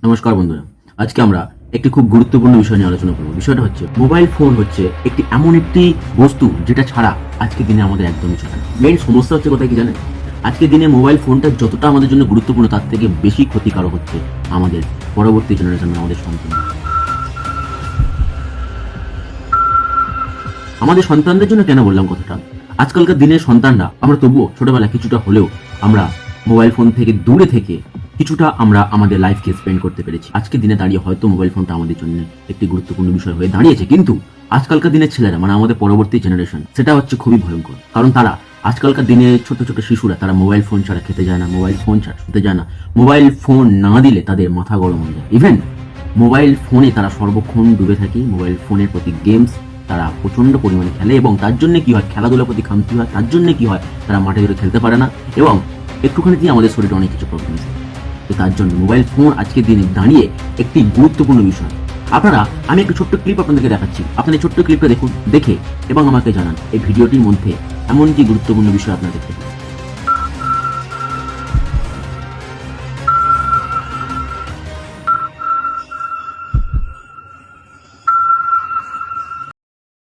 নমস্কার বন্ধুরা, আজকে আমরা একটি খুব গুরুত্বপূর্ণ বিষয় নিয়ে আলোচনা করব। বিষয়টা হচ্ছে মোবাইল ফোন হচ্ছে একটি এমন একটি বস্তু যেটা ছাড়া আজকের দিনে আমাদের একদমই চলে না। মেইন সমস্যা হচ্ছে কোথায় কি জানেন? আজকের দিনে মোবাইল ফোনটা যতটা আমাদের জন্য গুরুত্বপূর্ণ তার থেকে বেশি ক্ষতিকারক হচ্ছে আমাদের পরবর্তী জেনারেশন, আমাদের সন্তান। আমাদের সন্তানদের জন্য কেন বললাম কথাটা? আজকালকার দিনের সন্তানরা আমরা তবুও ছোটবেলায় কিছুটা হলেও আমরা মোবাইল ফোন থেকে দূরে থেকে কিছুটা আমরা আমাদের লাইফকে স্পেন্ড করতে পেরেছি। আজকের দিনে দাঁড়িয়ে হয়তো মোবাইল ফোনটা আমাদের জন্য একটি গুরুত্বপূর্ণ বিষয় হয়ে দাঁড়িয়েছে, কিন্তু আজকালকার দিনের ছেলেরা মানে আমাদের পরবর্তী জেনারেশন সেটা হচ্ছে খুবই ভয়ঙ্কর। কারণ তারা আজকালকার দিনে ছোট ছোট শিশুরা তারা মোবাইল ফোন ছাড়া খেতে যায় না, মোবাইল ফোন ছাড়া শুতে যায় না, মোবাইল ফোন না দিলে তাদের মাথা গরম হয়ে যায়। ইভেন মোবাইল ফোনে তারা সর্বক্ষণ ডুবে থাকে, মোবাইল ফোনের প্রতি গেমস তারা প্রচন্ড পরিমাণে খেলে এবং তার জন্য কি হয়, খেলাধুলার প্রতি খামতি হয়, তার জন্য কি হয়, তারা মাঠে ঘুরে খেলতে পারে না এবং একটুখানি দিয়ে আমাদের শরীরে অনেক কিছু প্রবলেম আছে। তো তার জন্য মোবাইল ফোন আজকের দিনে দাঁড়িয়ে একটি গুরুত্বপূর্ণ বিষয়। আপনারা, আমি একটা ছোট্ট ক্লিপ আপনাদেরকে দেখাচ্ছি, আপনারা এই ছোট্ট ক্লিপটা দেখুন, দেখে এবং আমাকে জানান এই ভিডিওটির মধ্যে এমন কি গুরুত্বপূর্ণ বিষয় আপনারা দেখতে পাবেন।